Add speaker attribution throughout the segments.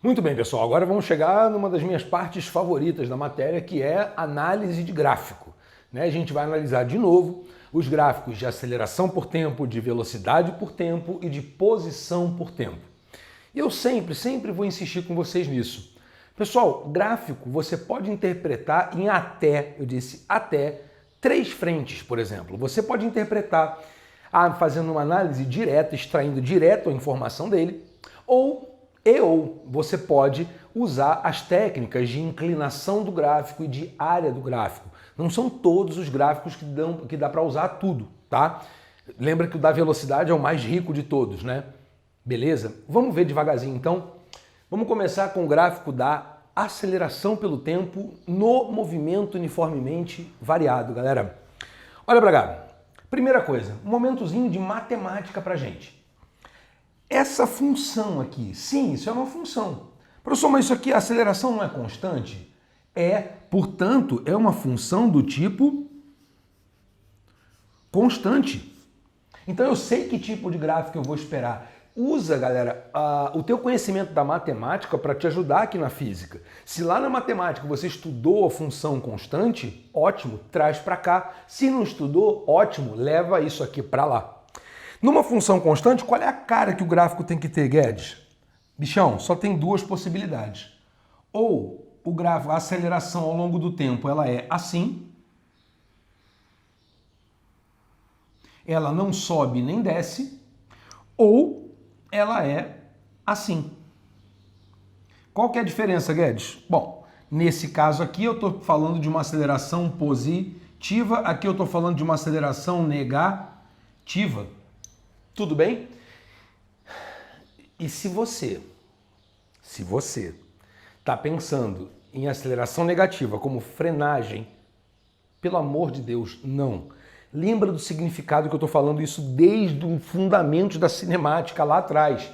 Speaker 1: Muito bem, pessoal. Agora vamos chegar numa das minhas partes favoritas da matéria, que é análise de gráfico. A gente vai analisar de novo os gráficos de aceleração por tempo, de velocidade por tempo e de posição por tempo. E eu sempre vou insistir com vocês nisso. Pessoal, gráfico você pode interpretar em até 3 frentes, por exemplo. Você pode interpretar fazendo uma análise direta, extraindo direto a informação dele, ou você pode usar as técnicas de inclinação do gráfico e de área do gráfico. Não são todos os gráficos que dá para usar tudo, tá? Lembra que o da velocidade é o mais rico de todos, né? Beleza? Vamos ver devagarzinho então. Vamos começar com o gráfico da aceleração pelo tempo no movimento uniformemente variado, galera. Olha para cá. Primeira coisa, um momentozinho de matemática pra gente. Essa função aqui, sim, isso é uma função. Professor, mas isso aqui, a aceleração não é constante? Portanto, é uma função do tipo constante. Então eu sei que tipo de gráfico eu vou esperar. Usa, galera, o teu conhecimento da matemática para te ajudar aqui na física. Se lá na matemática você estudou a função constante, ótimo, traz para cá. Se não estudou, ótimo, leva isso aqui para lá. Numa função constante, qual é a cara que o gráfico tem que ter, Guedes? Bichão, só tem 2 possibilidades. Ou o gráfico, a aceleração ao longo do tempo, ela é assim. Ela não sobe nem desce. Ou ela é assim. Qual que é a diferença, Guedes? Bom, nesse caso aqui eu estou falando de uma aceleração positiva, aqui eu estou falando de uma aceleração negativa. Tudo bem? E se você está pensando em aceleração negativa como frenagem, pelo amor de Deus, não. Lembra do significado que eu estou falando isso desde o fundamento da cinemática lá atrás.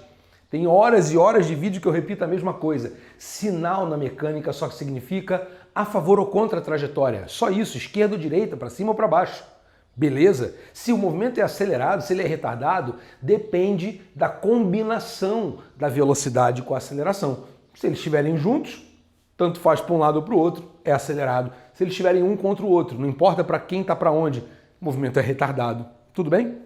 Speaker 1: Tem horas e horas de vídeo que eu repito a mesma coisa. Sinal na mecânica só significa a favor ou contra a trajetória. Só isso, esquerda ou direita, para cima ou para baixo. Beleza? Se o movimento é acelerado, se ele é retardado, depende da combinação da velocidade com a aceleração. Se eles estiverem juntos, tanto faz para um lado ou para o outro, é acelerado. Se eles estiverem um contra o outro, não importa para quem está para onde, o movimento é retardado. Tudo bem?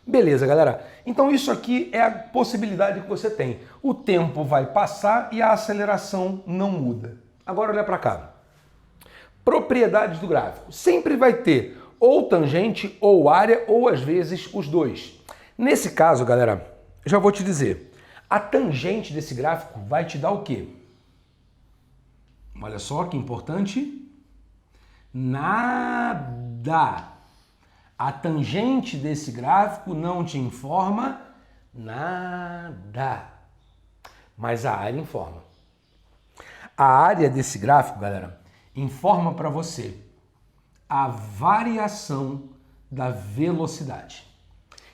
Speaker 1: Beleza, galera. Então isso aqui é a possibilidade que você tem. O tempo vai passar e a aceleração não muda. Agora olha para cá. Propriedades do gráfico. Sempre vai ter ou tangente, ou área, ou às vezes os dois. Nesse caso, galera, já vou te dizer, a tangente desse gráfico vai te dar o quê? Olha só que importante. Nada. A tangente desse gráfico não te informa nada. Mas a área informa. A área desse gráfico, galera, informa para você a variação da velocidade.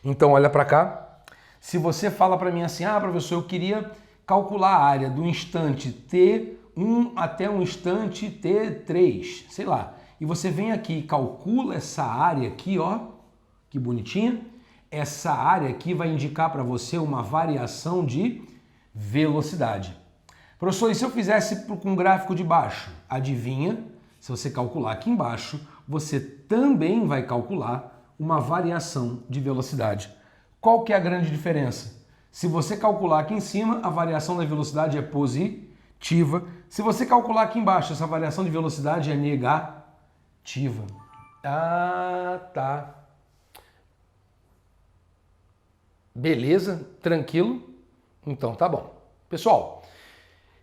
Speaker 1: Então, olha para cá. Se você fala para mim assim, professor, eu queria calcular a área do instante T1 até um instante T3, sei lá. E você vem aqui e calcula essa área aqui, ó, que bonitinha. Essa área aqui vai indicar para você uma variação de velocidade. Professor, e se eu fizesse com um gráfico de baixo? Adivinha? Se você calcular aqui embaixo, você também vai calcular uma variação de velocidade. Qual que é a grande diferença? Se você calcular aqui em cima, a variação da velocidade é positiva. Se você calcular aqui embaixo, essa variação de velocidade é negativa. Tá. Beleza? Tranquilo? Então tá bom. Pessoal,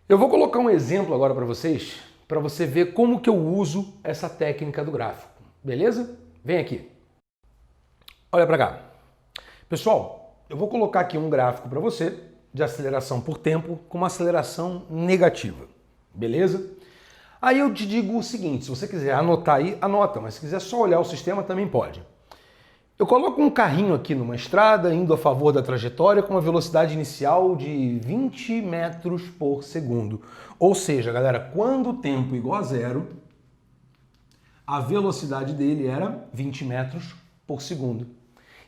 Speaker 1: eu vou colocar um exemplo agora para vocês, para você ver como que eu uso essa técnica do gráfico. Beleza? Vem aqui. Olha para cá. Pessoal, eu vou colocar aqui um gráfico para você de aceleração por tempo com uma aceleração negativa. Beleza? Aí eu te digo o seguinte, se você quiser anotar aí, anota, mas se quiser só olhar o sistema também pode. Eu coloco um carrinho aqui numa estrada, indo a favor da trajetória com uma velocidade inicial de 20 metros por segundo. Ou seja, galera, quando o tempo igual a zero, a velocidade dele era 20 metros por segundo.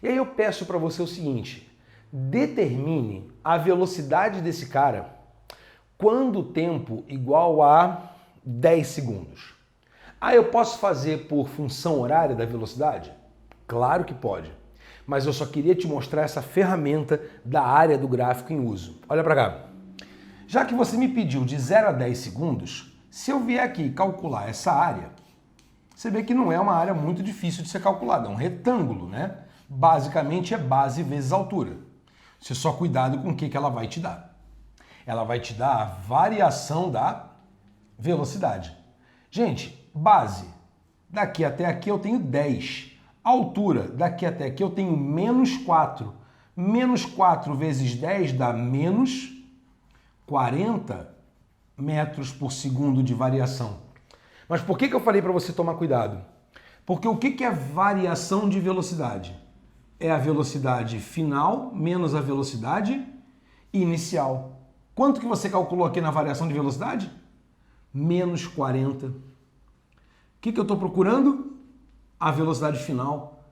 Speaker 1: E aí eu peço para você o seguinte, determine a velocidade desse cara quando o tempo igual a 10 segundos. Ah, eu posso fazer por função horária da velocidade? Claro que pode. Mas eu só queria te mostrar essa ferramenta da área do gráfico em uso. Olha para cá. Já que você me pediu de 0 a 10 segundos, se eu vier aqui calcular essa área, você vê que não é uma área muito difícil de ser calculada, é um retângulo, né? Basicamente é base vezes altura. Você só cuidado com o que ela vai te dar. Ela vai te dar a variação da velocidade. Gente, base, daqui até aqui eu tenho 10. Altura, daqui até aqui eu tenho menos 4. Menos 4 vezes 10 dá menos 40 metros por segundo de variação. Mas por que eu falei para você tomar cuidado? Porque o que é variação de velocidade? É a velocidade final menos a velocidade inicial. Quanto que você calculou aqui na variação de velocidade? Menos 40. O que eu estou procurando? A velocidade final.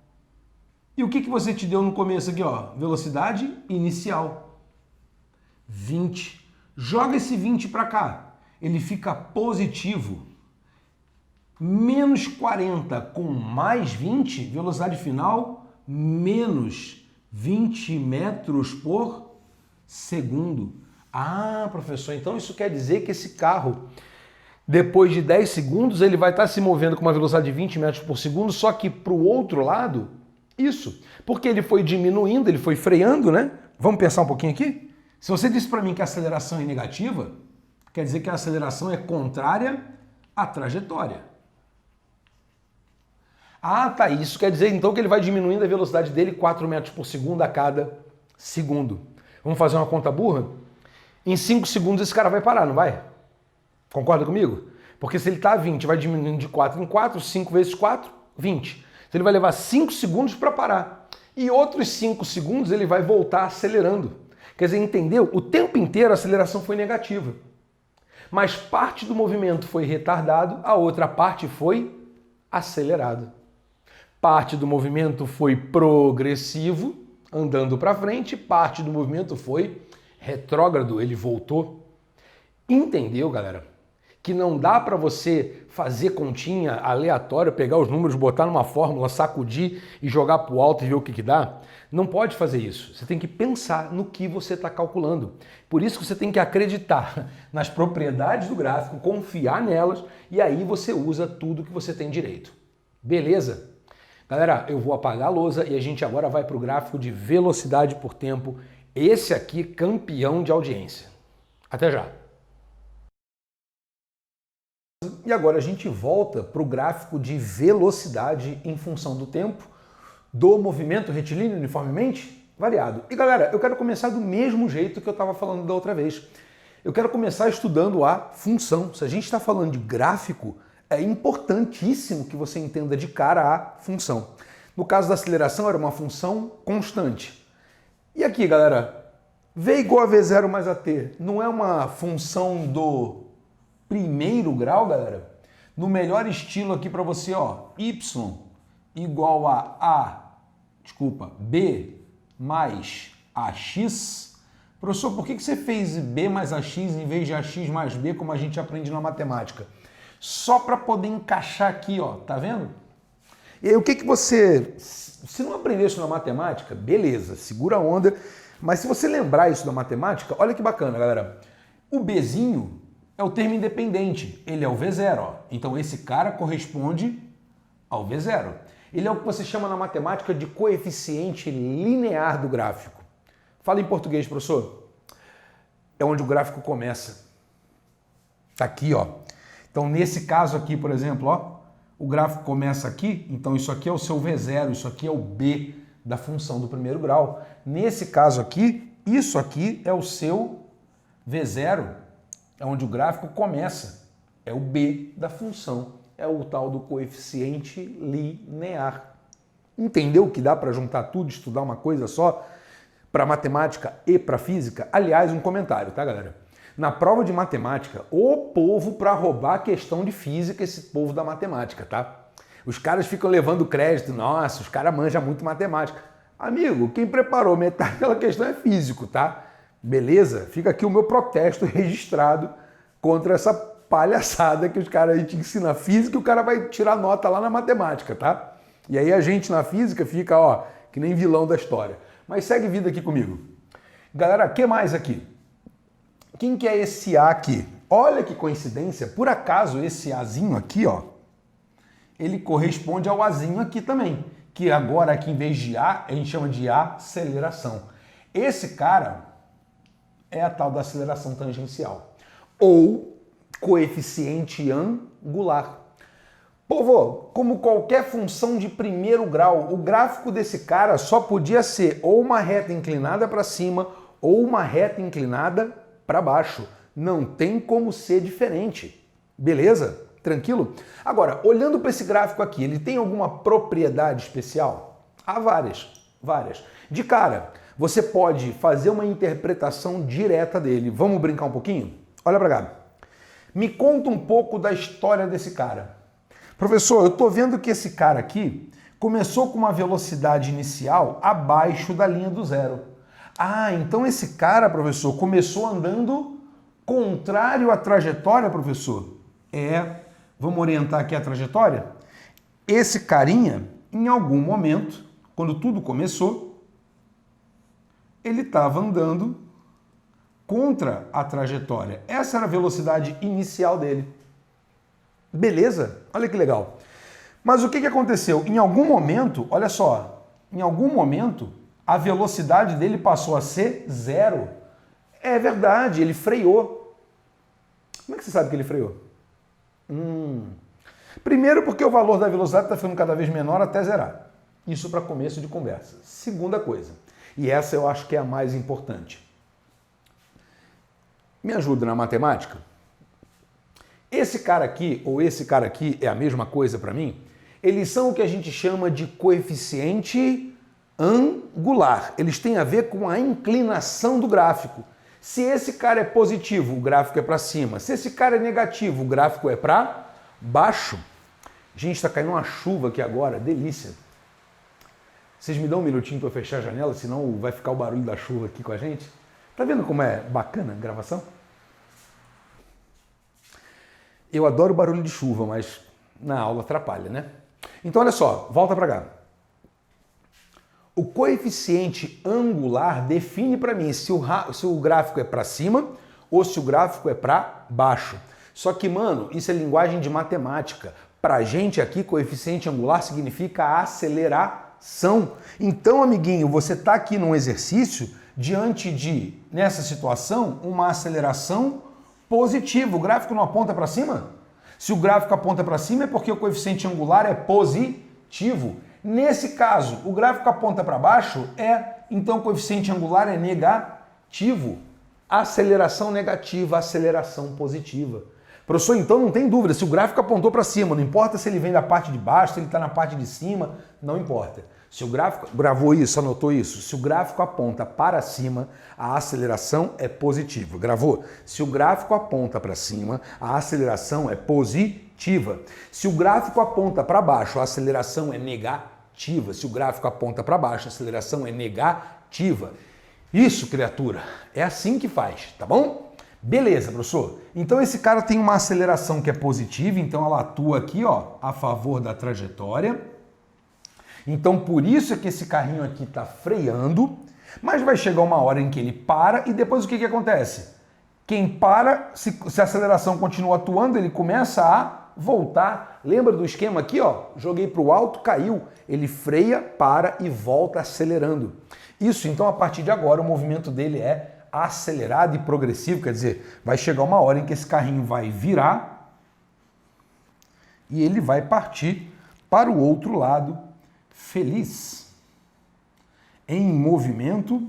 Speaker 1: E o que você te deu no começo aqui, ó? Velocidade inicial. 20. Joga esse 20 para cá. Ele fica positivo. Menos 40 com mais 20, velocidade final, menos 20 metros por segundo. Ah, professor, então isso quer dizer que esse carro, depois de 10 segundos, ele vai estar se movendo com uma velocidade de 20 metros por segundo, só que para o outro lado, isso. Porque ele foi diminuindo, ele foi freando, né? Vamos pensar um pouquinho aqui? Se você disse para mim que a aceleração é negativa, quer dizer que a aceleração é contrária à trajetória. Ah, tá, isso quer dizer então que ele vai diminuindo a velocidade dele 4 metros por segundo a cada segundo. Vamos fazer uma conta burra? Em 5 segundos esse cara vai parar, não vai? Concorda comigo? Porque se ele está a 20, vai diminuindo de 4 em 4, 5 vezes 4, 20. Então ele vai levar 5 segundos para parar. E outros 5 segundos ele vai voltar acelerando. Quer dizer, entendeu? O tempo inteiro a aceleração foi negativa. Mas parte do movimento foi retardado, a outra parte foi acelerado. Parte do movimento foi progressivo, andando para frente, parte do movimento foi retrógrado, ele voltou. Entendeu, galera? Que não dá para você fazer continha aleatória, pegar os números, botar numa fórmula, sacudir e jogar para o alto e ver o que dá? Não pode fazer isso. Você tem que pensar no que você está calculando. Por isso que você tem que acreditar nas propriedades do gráfico, confiar nelas e aí você usa tudo que você tem direito. Beleza? Galera, eu vou apagar a lousa e a gente agora vai para o gráfico de velocidade por tempo. Esse aqui, campeão de audiência. Até já! E agora a gente volta para o gráfico de velocidade em função do tempo, do movimento retilíneo uniformemente variado. E galera, eu quero começar do mesmo jeito que eu estava falando da outra vez. Eu quero começar estudando a função. Se a gente está falando de gráfico, é importantíssimo que você entenda de cara a função. No caso da aceleração, era uma função constante. E aqui, galera, V igual a V0 mais AT não é uma função do primeiro grau, galera? No melhor estilo aqui para você, ó, Y igual a B mais AX. Professor, por que você fez B mais AX em vez de AX mais B, como a gente aprende na matemática? Só para poder encaixar aqui, ó, tá vendo? E aí, o que você... Se não aprendeu isso na matemática, beleza, segura a onda. Mas se você lembrar isso da matemática, olha que bacana, galera. O Bzinho é o termo independente, ele é o V0, ó. Então esse cara corresponde ao V0. Ele é o que você chama na matemática de coeficiente linear do gráfico. Fala em português, professor. É onde o gráfico começa. Tá aqui, ó. Então nesse caso aqui, por exemplo, ó, o gráfico começa aqui, então isso aqui é o seu V0, isso aqui é o B da função do primeiro grau. Nesse caso aqui, isso aqui é o seu V0, é onde o gráfico começa. É o B da função, é o tal do coeficiente linear. Entendeu que dá para juntar tudo, estudar uma coisa só para matemática e para física? Aliás, um comentário, tá, galera? Na prova de matemática, o povo para roubar a questão de física, esse povo da matemática, tá? Os caras ficam levando crédito, nossa, os caras manjam muito matemática. Amigo, quem preparou metade daquela questão é físico, tá? Beleza? Fica aqui o meu protesto registrado contra essa palhaçada que os caras aí te ensinam física e o cara vai tirar nota lá na matemática, tá? E aí a gente na física fica, ó, que nem vilão da história. Mas segue vida aqui comigo. Galera, o que mais aqui? Quem que é esse A aqui? Olha que coincidência, por acaso esse Azinho aqui, ó, ele corresponde ao Azinho aqui também, que agora aqui em vez de A, a gente chama de aceleração. Esse cara é a tal da aceleração tangencial, ou coeficiente angular. Povo, como qualquer função de primeiro grau, o gráfico desse cara só podia ser ou uma reta inclinada para cima ou uma reta inclinada para baixo. Não tem como ser diferente. Beleza? Tranquilo? Agora, olhando para esse gráfico aqui, ele tem alguma propriedade especial? Há várias. De cara, você pode fazer uma interpretação direta dele. Vamos brincar um pouquinho? Olha para cá. Me conta um pouco da história desse cara. Professor, eu estou vendo que esse cara aqui começou com uma velocidade inicial abaixo da linha do zero. Ah, então esse cara, professor, começou andando contrário à trajetória, professor? Vamos orientar aqui a trajetória? Esse carinha, em algum momento, quando tudo começou, ele estava andando contra a trajetória. Essa era a velocidade inicial dele. Beleza? Olha que legal. Mas o que aconteceu? Em algum momento, olha só, em algum momento, a velocidade dele passou a ser zero. É verdade, ele freou. Como é que você sabe que ele freou? Primeiro porque o valor da velocidade está ficando cada vez menor até zerar. Isso para começo de conversa. Segunda coisa, e essa eu acho que é a mais importante. Me ajuda na matemática? Esse cara aqui ou esse cara aqui é a mesma coisa para mim? Eles são o que a gente chama de coeficiente angular. Eles têm a ver com a inclinação do gráfico. Se esse cara é positivo, o gráfico é para cima. Se esse cara é negativo, o gráfico é para baixo. Gente, está caindo uma chuva aqui agora, delícia. Vocês me dão um minutinho para eu fechar a janela, senão vai ficar o barulho da chuva aqui com a gente? Tá vendo como é bacana a gravação? Eu adoro barulho de chuva, mas na aula atrapalha, né? Então, olha só, volta para cá. O coeficiente angular define para mim se o gráfico é para cima ou se o gráfico é para baixo. Só que, mano, isso é linguagem de matemática. Para a gente aqui, coeficiente angular significa aceleração. Então, amiguinho, você está aqui num exercício diante de, nessa situação, uma aceleração positiva. O gráfico não aponta para cima? Se o gráfico aponta para cima é porque o coeficiente angular é positivo. Nesse caso, o gráfico aponta para baixo, então o coeficiente angular é negativo. Aceleração negativa, aceleração positiva. Professor, então não tem dúvida, se o gráfico apontou para cima, não importa se ele vem da parte de baixo, se ele está na parte de cima, não importa. Se o gráfico, gravou isso, anotou isso? Se o gráfico aponta para cima, a aceleração é positiva. Gravou? Se o gráfico aponta para cima, a aceleração é positiva. Se o gráfico aponta para baixo, a aceleração é negativa. Se o gráfico aponta para baixo, a aceleração é negativa. Isso, criatura, é assim que faz, tá bom? Beleza, professor. Então esse cara tem uma aceleração que é positiva, então ela atua aqui, ó, a favor da trajetória. Então, por isso é que esse carrinho aqui está freando, mas vai chegar uma hora em que ele para e depois o que acontece? Quem para, se a aceleração continua atuando, ele começa a voltar. Lembra do esquema aqui? Ó? Joguei para o alto, caiu. Ele freia, para e volta acelerando. Isso, então, a partir de agora, o movimento dele é acelerado e progressivo, quer dizer, vai chegar uma hora em que esse carrinho vai virar e ele vai partir para o outro lado feliz, em movimento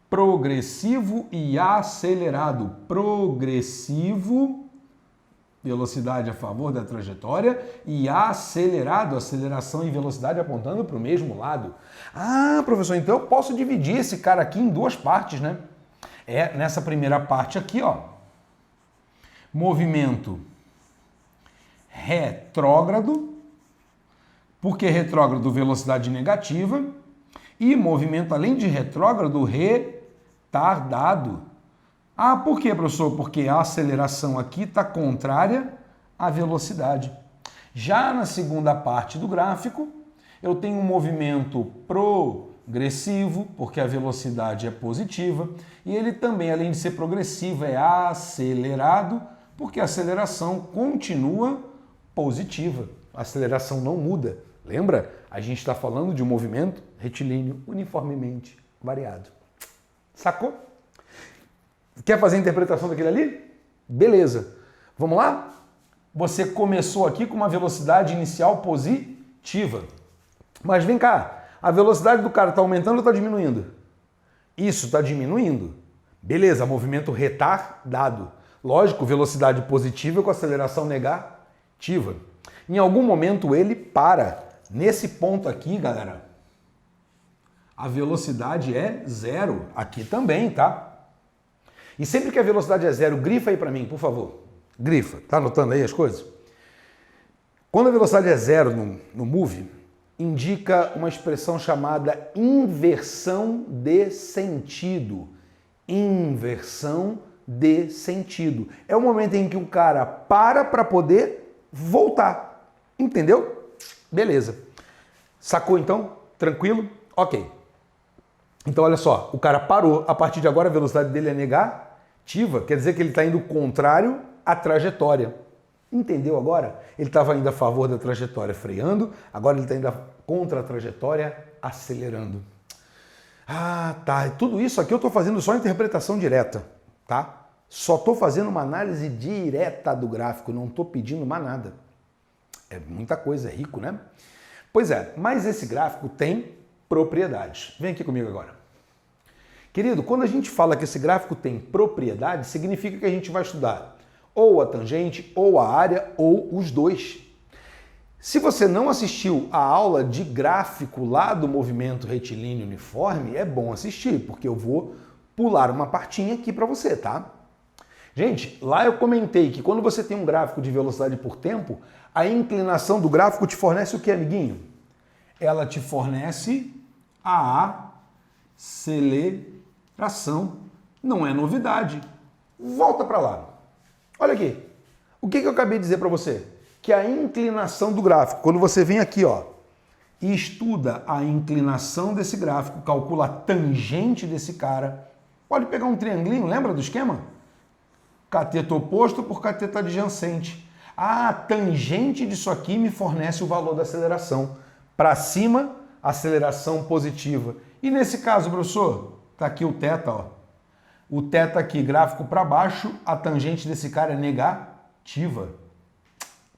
Speaker 1: progressivo e acelerado. Progressivo, velocidade a favor da trajetória, e acelerado, aceleração e velocidade apontando para o mesmo lado. Ah, professor, então eu posso dividir esse cara aqui em duas partes, né? Nessa primeira parte aqui, ó, movimento retrógrado. Por que retrógrado? Velocidade negativa. E movimento, além de retrógrado,
Speaker 2: retardado. Ah, por quê, professor? Porque a aceleração aqui está contrária à velocidade. Já na segunda parte do gráfico, eu tenho um movimento progressivo, porque a velocidade é positiva, e ele também, além de ser progressivo, é acelerado, porque a aceleração continua positiva. A aceleração não muda. Lembra? A gente está falando de um movimento retilíneo uniformemente variado. Sacou? Quer fazer a interpretação daquele ali? Beleza. Vamos lá? Você começou aqui com uma velocidade inicial positiva. Mas vem cá, a velocidade do cara está aumentando ou está diminuindo? Isso, está diminuindo. Beleza, movimento retardado. Lógico, velocidade positiva com aceleração negativa. Em algum momento ele para. Nesse ponto aqui, galera, a velocidade é zero. Aqui também, tá? E sempre que a velocidade é zero, grifa aí para mim, por favor. Grifa. Tá anotando aí as coisas? Quando a velocidade é zero no move, indica uma expressão chamada inversão de sentido. Inversão de sentido. É o momento em que o cara para poder voltar. Entendeu? Beleza. Sacou então? Tranquilo? Ok. Então olha só, o cara parou. A partir de agora a velocidade dele é negativa. Quer dizer que ele está indo contrário à trajetória. Entendeu agora? Ele estava indo a favor da trajetória freando, agora ele está indo contra a trajetória acelerando. Ah, tá. Tudo isso aqui eu estou fazendo só interpretação direta, tá? Só estou fazendo uma análise direta do gráfico, não estou pedindo mais nada. É muita coisa, é rico, né? Pois é, mas esse gráfico tem propriedades. Vem aqui comigo agora. Querido, quando a gente fala que esse gráfico tem propriedades, significa que a gente vai estudar ou a tangente, ou a área, ou os dois. Se você não assistiu a aula de gráfico lá do movimento retilíneo uniforme, é bom assistir, porque eu vou pular uma partinha aqui para você, tá? Gente, lá eu comentei que quando você tem um gráfico de velocidade por tempo, a inclinação do gráfico te fornece o que, amiguinho? Ela te fornece a aceleração. Não é novidade. Volta para lá. Olha aqui. O que eu acabei de dizer para você? Que a inclinação do gráfico, quando você vem aqui, ó, e estuda a inclinação desse gráfico, calcula a tangente desse cara, pode pegar um triangulinho, lembra do esquema? Cateto oposto por cateto adjacente. A tangente disso aqui me fornece o valor da aceleração. Para cima, aceleração positiva. E nesse caso, professor, tá aqui o θ, ó. O θ aqui, gráfico para baixo, a tangente desse cara é negativa.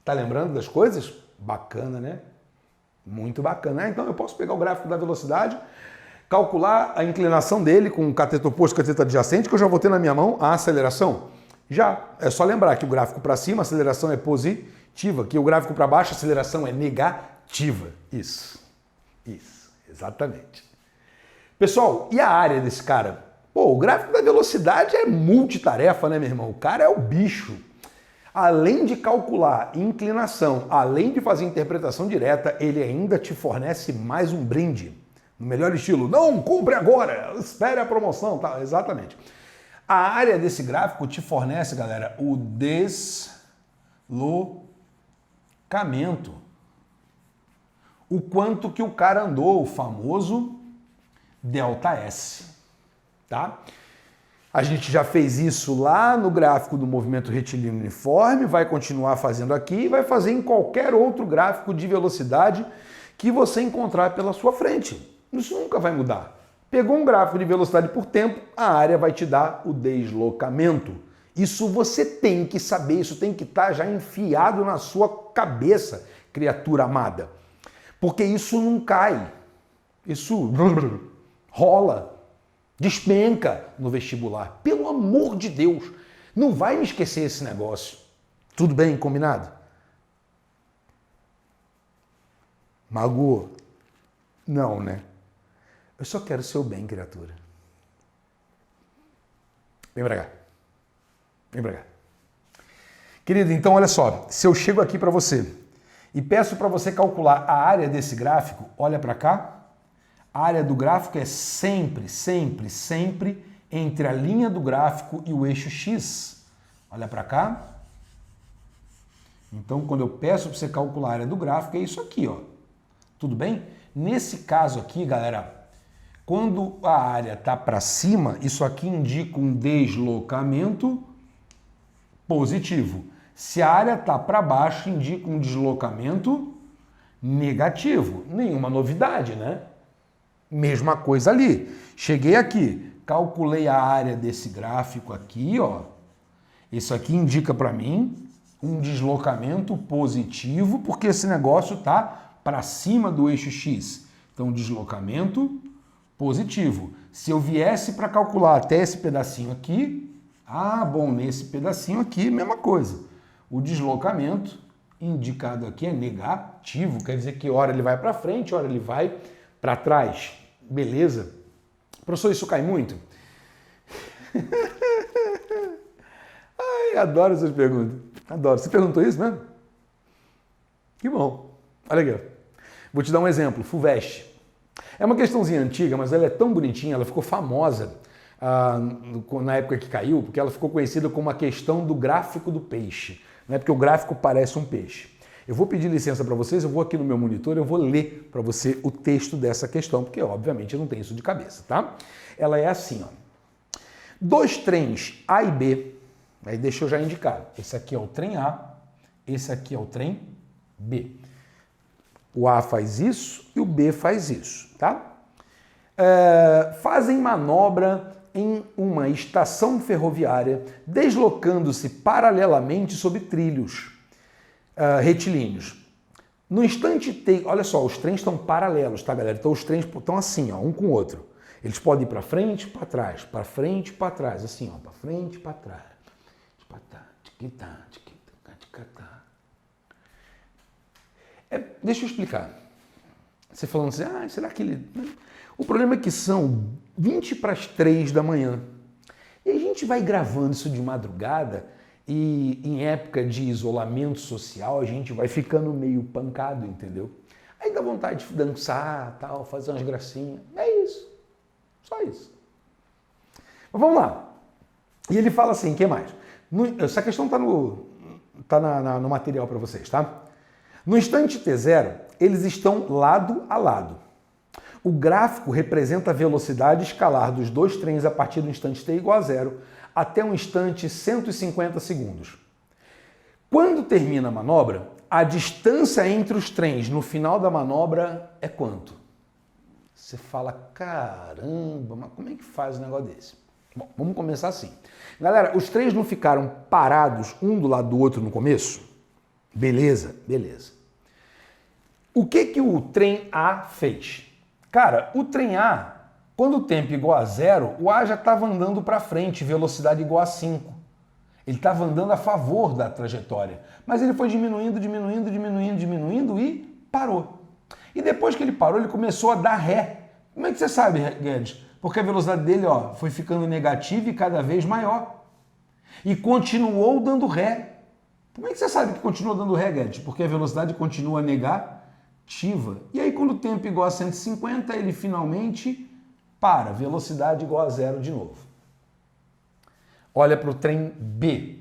Speaker 2: Tá lembrando das coisas? Bacana, né? Muito bacana. Então eu posso pegar o gráfico da velocidade, calcular a inclinação dele com o cateto oposto e cateto adjacente, que eu já vou ter na minha mão a aceleração. Já. É só lembrar que o gráfico para cima, a aceleração é positiva, que o gráfico para baixo, a aceleração é negativa. Isso. Exatamente. Pessoal, e a área desse cara? Pô, o gráfico da velocidade é multitarefa, né, meu irmão? O cara é o bicho. Além de calcular inclinação, além de fazer interpretação direta, ele ainda te fornece mais um brinde. No melhor estilo, não compre agora, espere a promoção, tá? Exatamente. A área desse gráfico te fornece, galera, o deslocamento. O quanto que o cara andou, o famoso ΔS, tá? A gente já fez isso lá no gráfico do movimento retilíneo uniforme, vai continuar fazendo aqui e vai fazer em qualquer outro gráfico de velocidade que você encontrar pela sua frente. Isso nunca vai mudar. Pegou um gráfico de velocidade por tempo, a área vai te dar o deslocamento. Isso você tem que saber, isso tem que estar já enfiado na sua cabeça, criatura amada. Porque isso não cai. Isso rola. Despenca no vestibular. Pelo amor de Deus, não vai me esquecer esse negócio. Tudo bem, combinado? Mago, não, né? Eu só quero o seu bem, criatura. Vem pra cá. Vem pra cá. Querido, então olha só. Se eu chego aqui para você e peço para você calcular a área desse gráfico, olha para cá. A área do gráfico é sempre entre a linha do gráfico e o eixo X. Olha para cá. Então, quando eu peço para você calcular a área do gráfico, é isso aqui, ó. Tudo bem? Nesse caso aqui, galera, quando a área está para cima, isso aqui indica um deslocamento positivo. Se a área está para baixo, indica um deslocamento negativo. Nenhuma novidade, né? Mesma coisa ali. Cheguei aqui, calculei a área desse gráfico aqui, ó. Isso aqui indica para mim um deslocamento positivo, porque esse negócio está para cima do eixo X. Então, deslocamento positivo. Se eu viesse para calcular até esse pedacinho aqui, nesse pedacinho aqui, mesma coisa. O deslocamento indicado aqui é negativo, quer dizer que hora ele vai para frente, hora ele vai para trás. Beleza? Professor, isso cai muito? Ai, adoro essas perguntas. Adoro. Você perguntou isso mesmo? Que bom. Olha aqui. Vou te dar um exemplo. FUVEST. É uma questãozinha antiga, mas ela é tão bonitinha, ela ficou famosa na época que caiu, porque ela ficou conhecida como a questão do gráfico do peixe. Né? Porque o gráfico parece um peixe. Eu vou pedir licença para vocês, eu vou aqui no meu monitor, eu vou ler para você o texto dessa questão, porque obviamente eu não tenho isso de cabeça, tá? Ela é assim, ó. Dois trens A e B, aí deixa eu já indicar. Esse aqui é o trem A, esse aqui é o trem B. O A faz isso e o B faz isso, tá? Fazem manobra em uma estação ferroviária, deslocando-se paralelamente sobre trilhos retilíneos. No instante, olha só, os trens estão paralelos, tá, galera? Então os trens estão assim, ó, um com o outro. Eles podem ir para frente, para trás, para frente, para trás, assim, ó, para frente, para trás. Deixa eu explicar. Você falando assim, será que ele... O problema é que são 20 para as 3 da manhã. E a gente vai gravando isso de madrugada e em época de isolamento social a gente vai ficando meio pancado, entendeu? Aí dá vontade de dançar, tal, fazer umas gracinhas. É isso. Só isso. Mas vamos lá. E ele fala assim, o que mais? Essa questão está no material para vocês, tá? No instante T0, eles estão lado a lado. O gráfico representa a velocidade escalar dos dois trens a partir do instante t igual a 0 até um instante 150 segundos. Quando termina a manobra, a distância entre os trens no final da manobra é quanto? Você fala, caramba, mas como é que faz um negócio desse? Bom, vamos começar assim. Galera, os trens não ficaram parados um do lado do outro no começo? Beleza, beleza. O que o trem A fez? Cara, o trem A, quando o tempo igual a 0, o A já estava andando para frente, velocidade igual a 5. Ele estava andando a favor da trajetória. Mas ele foi diminuindo e parou. E depois que ele parou, ele começou a dar ré. Como é que você sabe, Guedes? Porque a velocidade dele foi ficando negativa e cada vez maior. E continuou dando ré. Como é que você sabe que continua dando ré, Guedes? Porque a velocidade continua negativa. E aí, quando o tempo é igual a 150, ele finalmente para. Velocidade igual a 0 de novo. Olha para o trem B.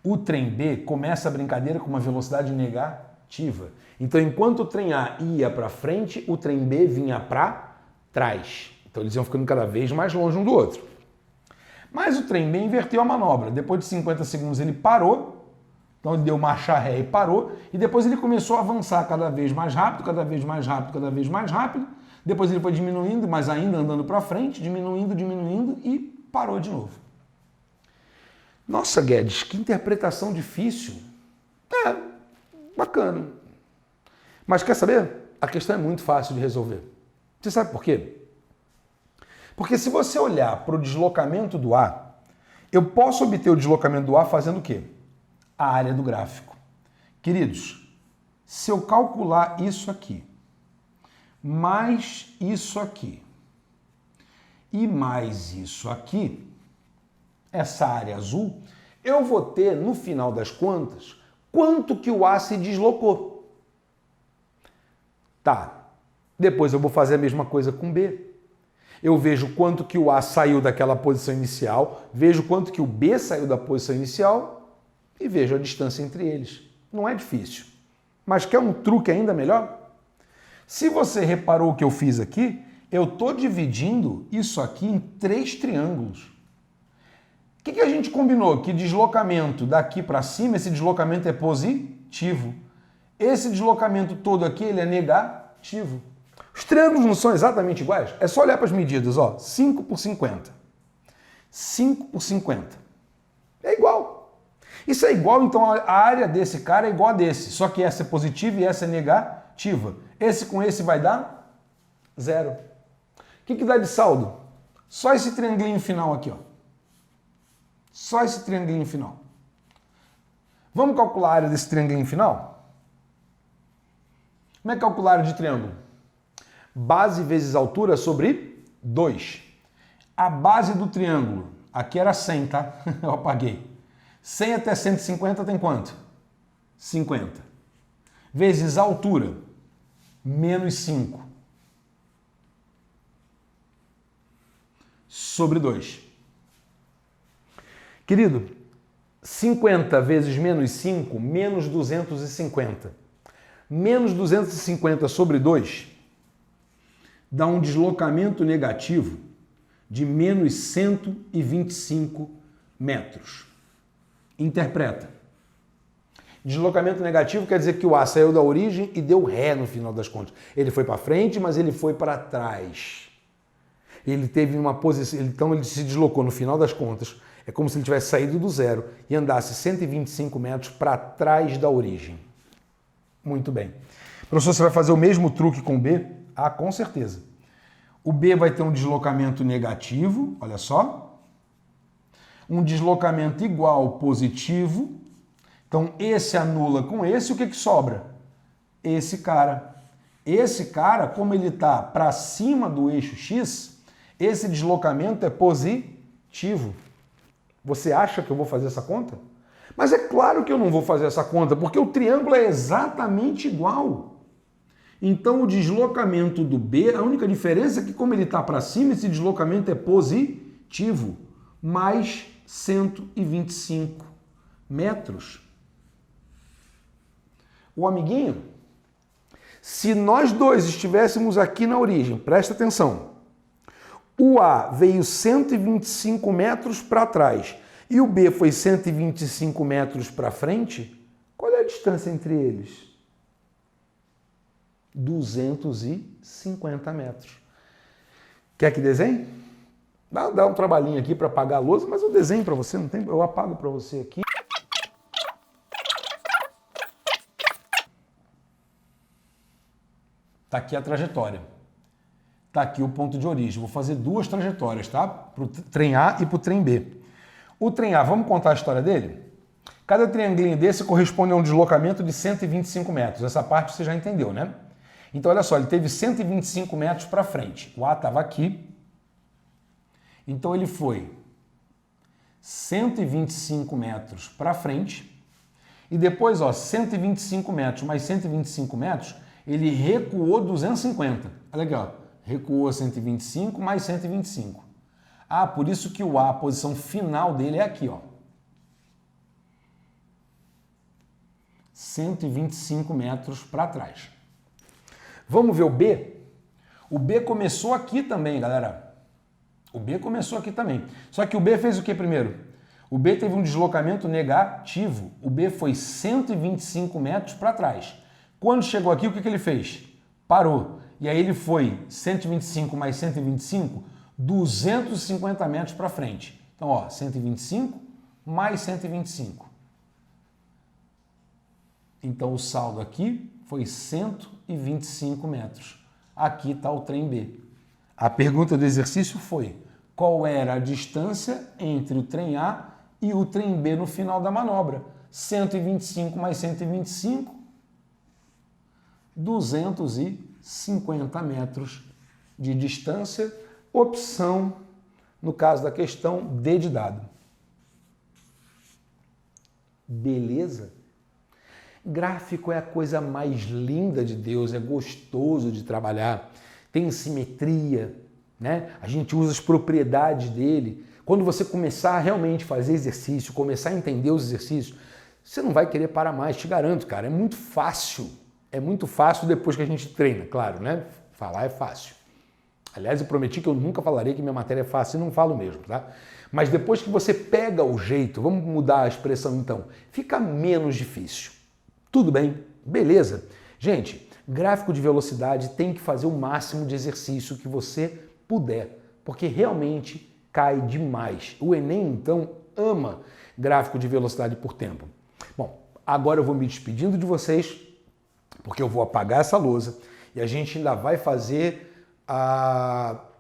Speaker 2: O trem B começa a brincadeira com uma velocidade negativa. Então, enquanto o trem A ia para frente, o trem B vinha para trás. Então, eles iam ficando cada vez mais longe um do outro. Mas o trem B inverteu a manobra. Depois de 50 segundos, ele parou. Então ele deu marcha ré e parou, e depois ele começou a avançar cada vez mais rápido, cada vez mais rápido, cada vez mais rápido. Depois ele foi diminuindo, mas ainda andando para frente, diminuindo e parou de novo. Nossa, Guedes, que interpretação difícil. Bacana. Mas quer saber? A questão é muito fácil de resolver. Você sabe por quê? Porque se você olhar para o deslocamento do A, eu posso obter o deslocamento do A fazendo o quê? A área do gráfico. Queridos, se eu calcular isso aqui, mais isso aqui e mais isso aqui, essa área azul, eu vou ter, no final das contas, quanto que o A se deslocou. Tá. Depois eu vou fazer a mesma coisa com B.
Speaker 1: Eu vejo quanto que o A saiu daquela posição inicial, vejo quanto que o B saiu da posição inicial e vejo a distância entre eles. Não é difícil. Mas quer um truque ainda melhor? Se você reparou o que eu fiz aqui, eu estou dividindo isso aqui em 3 triângulos. O que a gente combinou? Que deslocamento daqui para cima, esse deslocamento é positivo. Esse deslocamento todo aqui, ele é negativo. Os triângulos não são exatamente iguais? É só olhar para as medidas, ó, 5 por 50. 5 por 50. É igual. Isso é igual, então a área desse cara é igual a desse, só que essa é positiva e essa é negativa. Esse com esse vai dar 0. O que dá de saldo? Só esse triangulinho final aqui, ó. Só esse triangulinho final. Vamos calcular a área desse triangulinho final? Como é que calcula a área de triângulo? Base vezes altura sobre 2. A base do triângulo, aqui era 100, tá? Eu apaguei. 100 até 150 tem quanto? 50. Vezes a altura, menos 5. Sobre 2. Querido, 50 vezes menos 5, menos 250. Menos 250 sobre 2 dá um deslocamento negativo de menos 125 metros. Interpreta. Deslocamento negativo quer dizer que o A saiu da origem e deu ré no final das contas. Ele foi para frente, mas ele foi para trás. Ele teve uma posição, então ele se deslocou no final das contas. É como se ele tivesse saído do zero e andasse 125 metros para trás da origem. Muito bem. Professor, você vai fazer o mesmo truque com o B? Ah, com certeza. O B vai ter um deslocamento negativo, olha só. Um deslocamento igual positivo. Então, esse anula com esse, o que sobra? Esse cara. Esse cara, como ele está para cima do eixo X, esse deslocamento é positivo. Você acha que eu vou fazer essa conta? Mas é claro que eu não vou fazer essa conta, porque o triângulo é exatamente igual. Então, o deslocamento do B, a única diferença é que, como ele está para cima, esse deslocamento é positivo. Mais 125 metros. O amiguinho, se nós dois estivéssemos aqui na origem, presta atenção, o A veio 125 metros para trás e o B foi 125 metros para frente, qual é a distância entre eles? 250 metros. Quer que desenhe? Dá um trabalhinho aqui para apagar a lousa, mas eu desenho para você, não tem? Eu apago para você aqui. Tá aqui a trajetória. Tá aqui o ponto de origem. Vou fazer 2 trajetórias, tá? Para o trem A e para o trem B. O trem A, vamos contar a história dele? Cada triangulinho desse corresponde a um deslocamento de 125 metros. Essa parte você já entendeu, né? Então, olha só, ele teve 125 metros para frente. O A estava aqui. Então, ele foi 125 metros para frente. E depois, ó, 125 metros mais 125 metros, ele recuou 250. Olha aqui, ó. Recuou 125 mais 125. Ah, por isso que o A, a posição final dele é aqui, ó. 125 metros para trás. Vamos ver o B? O B começou aqui também, galera. O B começou aqui também. Só que o B fez o que primeiro? O B teve um deslocamento negativo. O B foi 125 metros para trás. Quando chegou aqui, o que ele fez? Parou. E aí ele foi 125 mais 125, 250 metros para frente. Então, ó, 125 mais 125. Então, o saldo aqui foi 125 metros. Aqui está o trem B. A pergunta do exercício foi: qual era a distância entre o trem A e o trem B no final da manobra? 125 mais 125, 250 metros de distância. Opção, no caso da questão, D de dado. Beleza? Gráfico é a coisa mais linda de Deus, é gostoso de trabalhar, tem simetria, né? A gente usa as propriedades dele. Quando você começar a realmente fazer exercício, começar a entender os exercícios, você não vai querer parar mais, te garanto, cara. É muito fácil. É muito fácil depois que a gente treina, claro, né? Falar é fácil. Aliás, eu prometi que eu nunca falarei que minha matéria é fácil e não falo mesmo, tá? Mas depois que você pega o jeito, vamos mudar a expressão então, fica menos difícil. Tudo bem? Beleza? Gente, gráfico de velocidade tem que fazer o máximo de exercício que você puder, porque realmente cai demais. O Enem, então, ama gráfico de velocidade por tempo. Bom, agora eu vou me despedindo de vocês, porque eu vou apagar essa lousa e a gente ainda vai fazer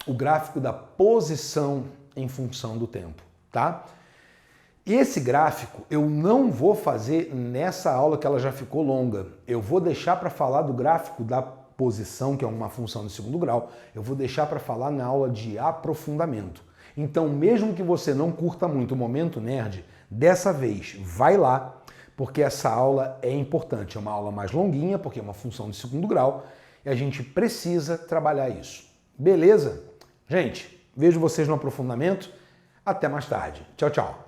Speaker 1: o gráfico da posição em função do tempo, tá? Esse gráfico eu não vou fazer nessa aula que ela já ficou longa. Eu vou deixar para falar do gráfico da posição, que é uma função de segundo grau, eu vou deixar para falar na aula de aprofundamento. Então, mesmo que você não curta muito o Momento Nerd, dessa vez vai lá, porque essa aula é importante. É uma aula mais longuinha, porque é uma função de segundo grau, e a gente precisa trabalhar isso. Beleza? Gente, vejo vocês no aprofundamento. Até mais tarde. Tchau, tchau.